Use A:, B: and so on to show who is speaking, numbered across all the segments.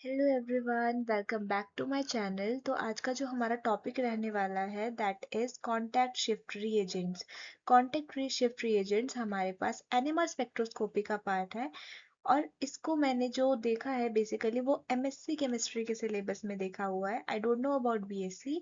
A: Hello everyone, welcome back to my channel. तो आज का जो हमारा टॉपिक रहने वाला है that is contact shift reagents. Contact shift reagents हमारे पास एनएमआर स्पेक्ट्रोस्कोपी का पार्ट है और इसको मैंने जो देखा है बेसिकली वो एमएससी केमिस्ट्री के सिलेबस में देखा हुआ है। I don't know about BSc,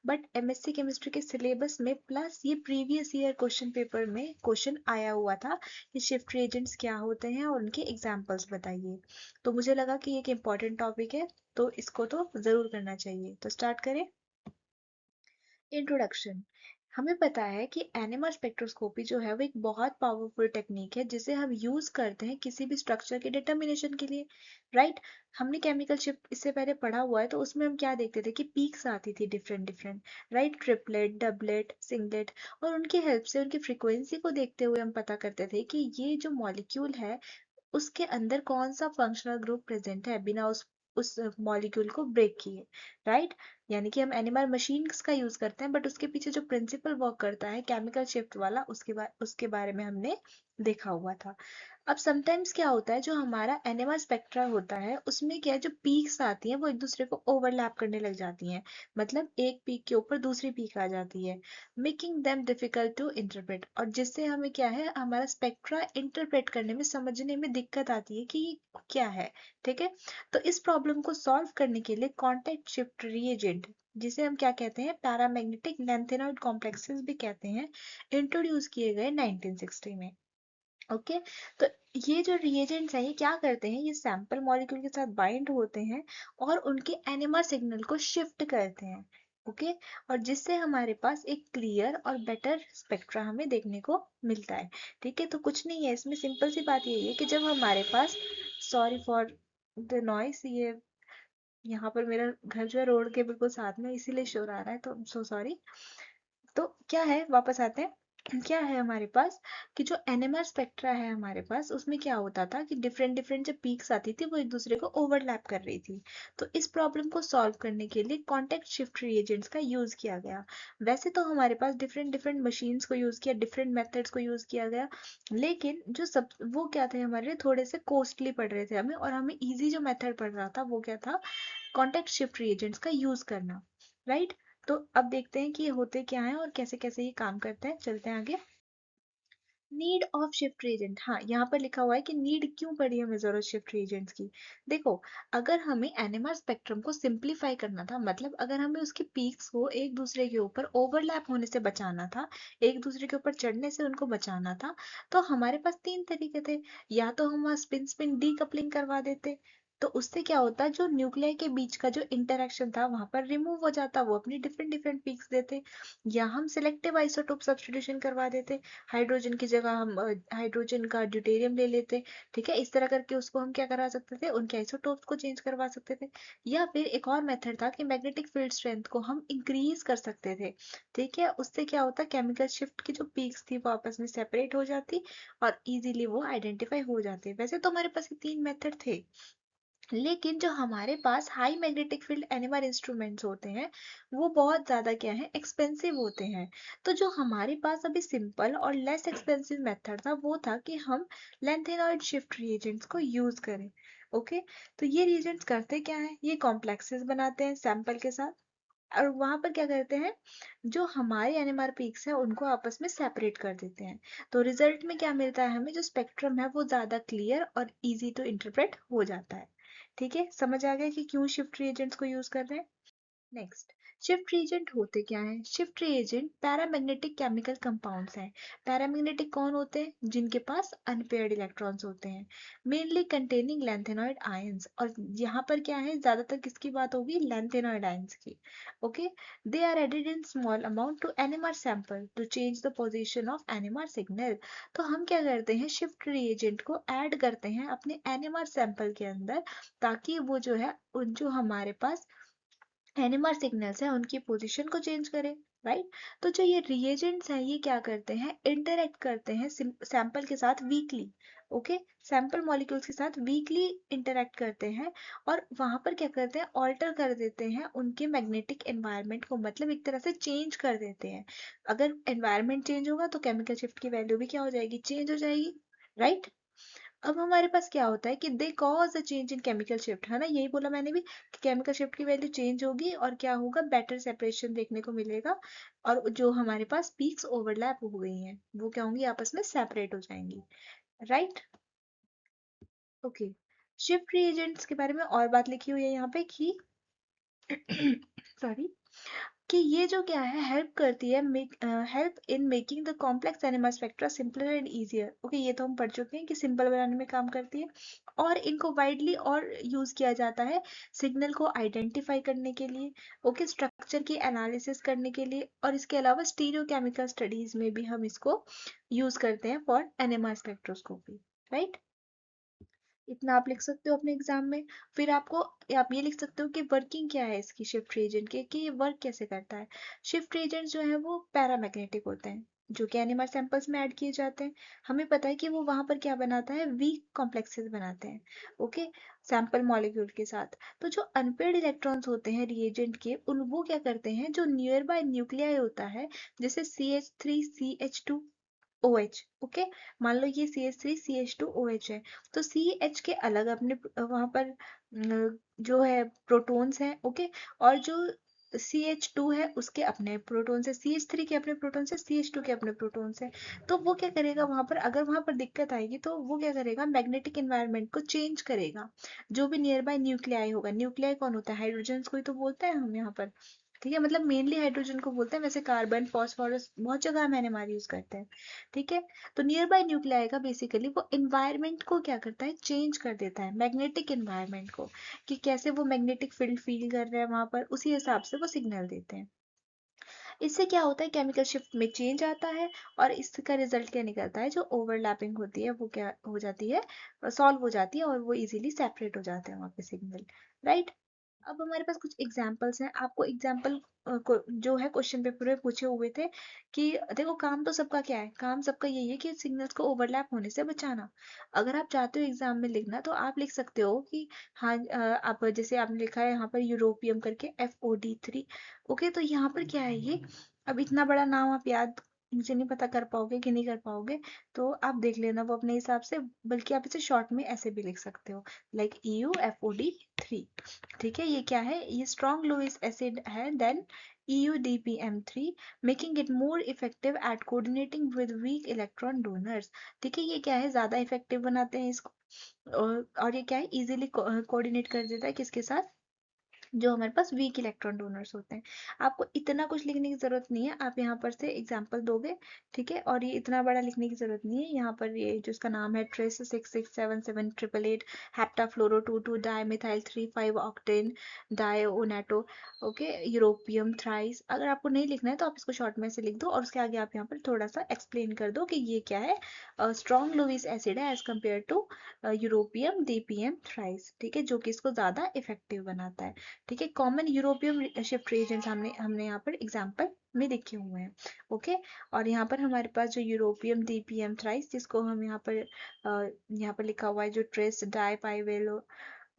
A: but MSc chemistry के सिलेबस में प्लस ये प्रीवियस ईयर क्वेश्चन पेपर में क्वेश्चन आया हुआ था कि शिफ्ट रिएजेंट्स क्या होते हैं और उनके एग्जाम्पल्स बताइए। तो मुझे लगा कि ये एक इम्पॉर्टेंट टॉपिक है, तो इसको तो ज़रूर करना चाहिए। तो स्टार्ट करें। इंट्रोडक्शन। हमें पता है कि एनएमआर स्पेक्ट्रोस्कोपी जो है वो एक बहुत पावरफुल टेक्निक है जिसे हम यूज करते हैं किसी भी स्ट्रक्चर के डिटर्मिनेशन के लिए। राइट। हमने केमिकल शिफ्ट इससे पहले पढ़ा हुआ है, तो उसमें हम क्या देखते थे कि पीक्स आती थी different different. Right, triplet, doublet, singlet, और उनकी हेल्प से उनकी फ्रीक्वेंसी को देखते हुए हम पता करते थे कि ये जो मॉलिक्यूल है उसके अंदर कौन सा फंक्शनल ग्रुप प्रेजेंट है बिना उस मॉलिक्यूल को ब्रेक किए। राइट। यानी कि हम एनिमल मशीन्स का यूज करते हैं, बट उसके पीछे जो प्रिंसिपल वर्क करता है केमिकल शिफ्ट वाला, उसके बारे में हमने देखा हुआ था। अब समटाइम्स क्या होता है, जो हमारा एनिमल स्पेक्ट्रा होता है उसमें क्या है, जो पीक्स आती हैं वो एक दूसरे को ओवरलैप करने लग जाती हैं। मतलब एक पीक के ऊपर दूसरी पीक आ जाती है, making them difficult to interpret, और जिससे हमें क्या है, हमारा स्पेक्ट्रा इंटरप्रेट करने में, समझने में दिक्कत आती है कि ये क्या है। ठीक है। तो इस प्रॉब्लम को सॉल्व करने के लिए कॉन्टैक्ट शिफ्ट रिएजेंट, जिसे हम क्या कहते हैं, पैरामैग्नेटिक लैंथेनॉइड कॉम्प्लेक्सेस भी कहते हैं, इंट्रोड्यूस किए गए 1960 में। ओके। तो ये जो रिएजेंट्स हैं ये क्या करते हैं, ये सैंपल मॉलिक्यूल के साथ बाइंड होते हैं और उनके एनएमआर सिग्नल को शिफ्ट करते हैं। ओके। और जिससे हमारे पास एक क्लियर और बेटर स्पेक्ट्रा हमें देखने को मिलता है। ठीक है। तो कुछ नहीं है इसमें, सिंपल सी बात यही है कि जब हमारे पास, सॉरी फॉर द नॉइस, ये यहाँ पर मेरा घर जो है रोड के बिल्कुल साथ में, इसीलिए शोर आ रहा है, तो सो सॉरी। तो क्या है, वापस आते हैं, क्या है हमारे पास कि जो एनएमआर स्पेक्ट्रा है हमारे पास, उसमें क्या होता था कि डिफरेंट डिफरेंट जो पीक्स आती थी वो एक दूसरे को ओवरलैप कर रही थी। तो इस प्रॉब्लम को सॉल्व करने के लिए कॉन्टेक्ट शिफ्ट रिएजेंट्स का यूज किया गया। वैसे तो हमारे पास डिफरेंट डिफरेंट मशीन्स को यूज किया, डिफरेंट मेथड्स को यूज किया गया, लेकिन जो सब वो क्या थे, हमारे लिए थोड़े से कॉस्टली पड़ रहे थे हमें, और हमें इजी जो मेथड पड़ रहा था वो क्या था, कॉन्टेक्ट शिफ्ट रिएजेंट्स का यूज करना। राइट। तो अब देखते हैं कि ये होते क्या हैं और कैसे कैसे ये काम करते हैं। चलते हैं आगे। नीड ऑफ शिफ्ट रीजेंट, हाँ यहाँ पर लिखा हुआ है कि नीड क्यों पड़ी हमें जरूरत शिफ्ट रीजेंट्स की। देखो, अगर हमें एनएमआर स्पेक्ट्रम को सिंप्लीफाई करना था, मतलब अगर हमें उसके पीक्स को एक दूसरे के ऊपर ओवरलैप होने से बचाना था, एक दूसरे के ऊपर चढ़ने से उनको बचाना था, तो हमारे पास तीन तरीके थे। या तो हम वहाँ स्पिन स्पिन डीकपलिंग करवा देते, तो उससे क्या होता, जो न्यूक्लियाई के बीच का जो इंटरेक्शन था वहां पर रिमूव हो जाता, वो अपनी डिफरेंट डिफरेंट पीक्स देते। या हम सिलेक्टिव आइसोटोप सब्स्टिट्यूशन करवा देते, हाइड्रोजन की जगह हम हाइड्रोजन का ड्यूटेरियम ले लेते। ठीक है। इस तरह करके उसको हम क्या करा सकते थे, उनके आइसोटोप्स को चेंज करवा सकते थे। या फिर एक और मेथड था कि मैग्नेटिक फील्ड स्ट्रेंथ को हम इंक्रीज कर सकते थे। ठीक है। उससे क्या होता, केमिकल शिफ्ट की जो पीक्स थी वो आपस में सेपरेट हो जाती और इजीली वो आइडेंटिफाई हो जाते। वैसे तो हमारे पास ये तीन मेथड थे, लेकिन जो हमारे पास high magnetic field NMR instruments होते हैं वो बहुत ज़्यादा क्या है, एक्सपेंसिव होते हैं। तो जो हमारे पास अभी सिंपल और लेस एक्सपेंसिव मेथड था वो था कि हम लेंथेनॉइड शिफ्ट रिएजेंट्स को यूज करें। ओके। तो ये रिएजेंट्स करते क्या है, ये कॉम्प्लेक्सेस बनाते हैं सैंपल के साथ, और वहां पर क्या करते हैं, जो हमारे एनएमआर पीक्स है उनको आपस में सेपरेट कर देते हैं। तो रिजल्ट में क्या मिलता है हमें, जो स्पेक्ट्रम है वो ज्यादा क्लियर और इजी टू इंटरप्रेट हो जाता है। ठीक है। समझ आ गया कि क्यों शिफ्ट रिएजेंट्स को यूज कर रहे हैं। नेक्स्ट, शिफ्ट रिएजेंट होते क्या हैं। Shift reagent paramagnetic chemical compounds हैं। पैरामैग्नेटिक कौन होते हैं, जिनके पास अनपेयर्ड इलेक्ट्रॉन्स होते हैं, मेनली कंटेनिंग लैंथेनॉइड आयंस। और यहाँ पर क्या है, ज्यादातर किसकी बात होगी, लैंथेनॉइड आयंस की। Okay. They are added in small amount to NMR sample to change the position of NMR signal. तो हम क्या करते हैं, शिफ्ट रिएजेंट को ऐड करते हैं अपने एनएमआर सैंपल के अंदर, ताकि वो जो है उन जो हमारे पास एनिमल सिग्नल्स हैं उनकी पोजीशन को चेंज करें। राइट। तो जो ये रिएजेंट्स हैं ये क्या करते हैं, इंटरेक्ट करते हैं सैंपल के साथ वीकली। ओके। सैंपल मॉलिक्यूल्स के साथ वीकली इंटरेक्ट करते हैं और वहां पर क्या करते हैं, ऑल्टर कर देते हैं उनके मैग्नेटिक एनवायरनमेंट को, मतलब एक तरह से चेंज कर देते हैं। अगर एनवायरनमेंट चेंज होगा तो केमिकल शिफ्ट की वैल्यू भी क्या हो जाएगी, चेंज हो जाएगी। राइट। अब हमारे पास क्या होता है कि they cause a change in chemical shift, है ना, यही बोला मैंने भी कि केमिकल शिफ्ट की वैल्यू चेंज होगी और क्या होगा, बेटर सेपरेशन देखने को मिलेगा। और जो हमारे पास पीक्स ओवरलैप हो गई हैं वो क्या होंगी, आपस में सेपरेट हो जाएंगी, राइट। ओके, शिफ्ट रीएजेंट्स के बारे में और बात लिखी हुई है यहाँ पे कि सॉरी, कि ये जो क्या है हेल्प करती है, help in making the complex animal spectra simpler and easier. Okay, ये तो हम पढ़ चुके हैं कि सिंपल बनाने में काम करती है। और इनको वाइडली और यूज किया जाता है सिग्नल को आइडेंटिफाई करने के लिए, ओके, स्ट्रक्चर की एनालिसिस करने के लिए, और इसके अलावा स्टीरियोकेमिकल स्टडीज में भी हम इसको यूज करते हैं फॉर एनिमल स्पेक्ट्रोस्कोपी, राइट। इतना आप लिख सकते हो अपने एग्जाम में। फिर आपको आप ये लिख सकते हो कि वर्किंग क्या है इसकी शिफ्ट रीजन के, कि ये वर्क कैसे करता है। शिफ्ट रीजन जो है वो पैरामैग्नेटिक होते हैं, जो कि एनिमल सैंपल्स में ऐड किए जाते हैं। हमें पता है कि वो वहां पर क्या बनाता है, वीक कॉम्प्लेक्सेस बनाते हैं, ओके, सैंपल मॉलिक्यूल के साथ। तो जो अनपेड इलेक्ट्रॉन्स होते हैं रिएजेंट के, उन वो क्या करते हैं, जो नियर बाय न्यूक्लियाई होता है, जैसे CH3CH2 OH, ओके, मान लो ये CH3CH2OH है, तो CH के अलग अपने वहां पर जो है प्रोटॉन्स हैं, ओके, और जो CH2 है उसके अपने प्रोटॉन्स है, CH3 के अपने प्रोटॉन्स है, CH2 के अपने प्रोटॉन्स है। तो वो क्या करेगा वहां पर, अगर वहां पर दिक्कत आएगी तो वो क्या करेगा, मैग्नेटिक एनवायरनमेंट को चेंज करेगा। जो भी नियर बाय न्यूक्लियाई होगा, न्यूक्लियाई कौन होता है, हाइड्रोजन को ही तो बोलते हैं हम यहाँ पर, ठीक है, मतलब मेनली हाइड्रोजन को बोलते हैं, वैसे कार्बन फॉस्फोरस बहुत जगह हम एनएमआर यूज करते हैं, ठीक है। तो नियर बाय न्यूक्लियाई का बेसिकली वो इन्वायरमेंट को क्या करता है, चेंज कर देता है, मैग्नेटिक इन्वायरमेंट को, कि कैसे वो मैग्नेटिक फील्ड फील कर रहे हैं वहां पर, उसी हिसाब से वो सिग्नल देते हैं। इससे क्या होता है, केमिकल शिफ्ट में चेंज आता है, और इसका रिजल्ट क्या निकलता है, जो ओवरलैपिंग होती है वो क्या हो जाती है, सॉल्व हो जाती है, और वो इजीली सेपरेट हो जाते हैं वहाँ पे सिग्नल, राइट। अब हमारे पास कुछ एग्जाम्पल्स हैं, आपको एग्जाम्पल जो है क्वेश्चन पेपर में पूछे हुए थे कि देखो, काम तो सबका क्या है, काम सबका यही है कि सिग्नल्स को ओवरलैप होने से बचाना। अगर आप चाहते हो एग्जाम में लिखना तो आप लिख सकते हो कि हाँ, आप जैसे आपने लिखा है यहाँ पर यूरोपियम करके FOD3, ओके, तो यहाँ पर क्या है ये, अब इतना बड़ा नाम आप याद, मुझे नहीं पता कर पाओगे कि नहीं कर पाओगे, तो आप देख लेना वो अपने हिसाब से, बल्कि आप इसे शॉर्ट में ऐसे भी लिख सकते हो, लाइक EuFOD3, ठीक है। ये क्या है, ये स्ट्रॉन्ग लुईस एसिड है than EuDPM3, making it more effective at coordinating with weak electron donors, ठीक है। ये क्या है, ज्यादा इफेक्टिव बनाते हैं इसको, और ये क्या है, इजीली कोऑर्डिनेट कर देता है किसके साथ, जो हमारे पास वीक इलेक्ट्रॉन डोनर्स होते हैं। आपको इतना कुछ लिखने की जरूरत नहीं है, आप यहाँ पर से एग्जाम्पल दोगे, ठीक है, और ये इतना बड़ा लिखने की जरूरत नहीं है। यहाँ पर ये जो इसका नाम है tris 6677888, heptafluoro 22 dimethyl 3,5 octane dionato, okay, europium thrice. अगर आपको नहीं लिखना है तो आप इसको शॉर्ट में से लिख दो, और उसके आगे आप यहाँ पर थोड़ा सा एक्सप्लेन कर दो कि ये क्या है, स्ट्रॉन्ग लुईस एसिड है as compared to europium DPM thrice, ठीक है, जो कि इसको ज्यादा इफेक्टिव बनाता है, ठीक है। कॉमन यूरोपियन शिफ्ट रीजन्स हमने हमने यहाँ पर एग्जाम्पल में लिखे हुए हैं, ओके। और यहाँ पर हमारे पास जो यूरोपियम DPM थ्राइस, जिसको हम यहाँ पर लिखा हुआ है जो ट्रेस डाईपाइवेलो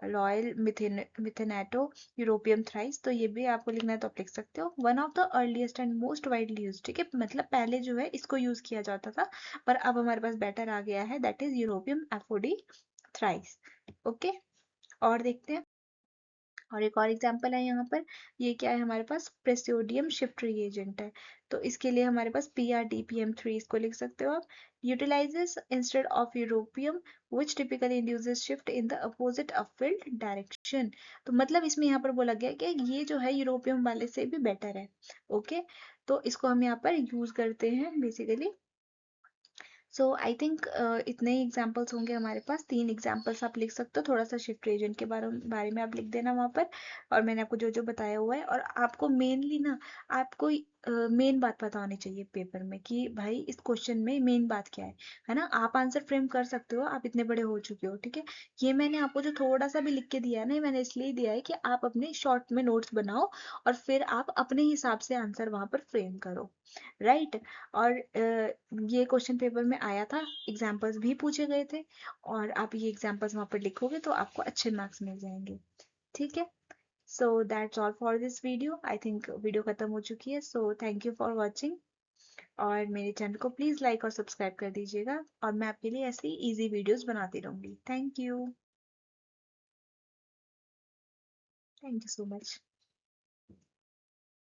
A: लॉयल मिथेनेटो यूरोपियम थ्राइस, तो ये भी आपको लिखना है तो आप लिख सकते हो। One of the earliest and most widely use, ठीक है, मतलब पहले जो है इसको यूज किया जाता था, पर अब हमारे पास बेटर आ गया है, that is europium FOD thrice, okay. और देखते हैं, और एक और एग्जांपल है यहाँ पर, ये क्या है हमारे पास, प्रेसियोडियम शिफ्ट रिएजेंट है, तो इसके लिए हमारे पास PrDPM3, इसको लिख सकते हो आप, utilises instead of europium which typically induces shift in the opposite upfield direction. तो मतलब इसमें यहाँ पर बोला गया कि ये जो है यूरोपियम वाले से भी बेटर है, ओके, तो इसको हम यहाँ पर यूज करते हैं बेसिकली। सो आई थिंक इतने ही एग्जाम्पल्स होंगे हमारे पास, 3 एग्जाम्पल्स आप लिख सकते हो, थोड़ा सा शिफ्ट रीजन के बारे में आप लिख देना वहाँ पर, और मैंने आपको जो जो बताया हुआ है। और आपको मेनली ना, आपको मेन बात पता होनी चाहिए पेपर में कि भाई इस क्वेश्चन में मेन बात क्या है ना। आप आंसर फ्रेम कर सकते हो, आप इतने बड़े हो चुके हो, ठीक है। ये मैंने आपको जो थोड़ा सा भी लिख के दिया है ना, ये मैंने इसलिए दिया है कि आप अपने शॉर्ट में नोट्स बनाओ, और फिर आप अपने हिसाब से आंसर वहां पर फ्रेम करो, राइट। और ये क्वेश्चन पेपर में आया था, एग्जाम्पल्स भी पूछे गए थे, और आप ये एग्जाम्पल्स वहां पर लिखोगे तो आपको अच्छे मार्क्स मिल जाएंगे, ठीक है। So that's all for this video, I think video खत्म हो चुकी है, so thank you for watching. और मेरे चैनल को प्लीज़ लाइक और सब्सक्राइब कर दीजिएगा और मैं आपके लिए ऐसी इजी वीडियोस बनाती रहूँगी। Thank you. Thank you so much.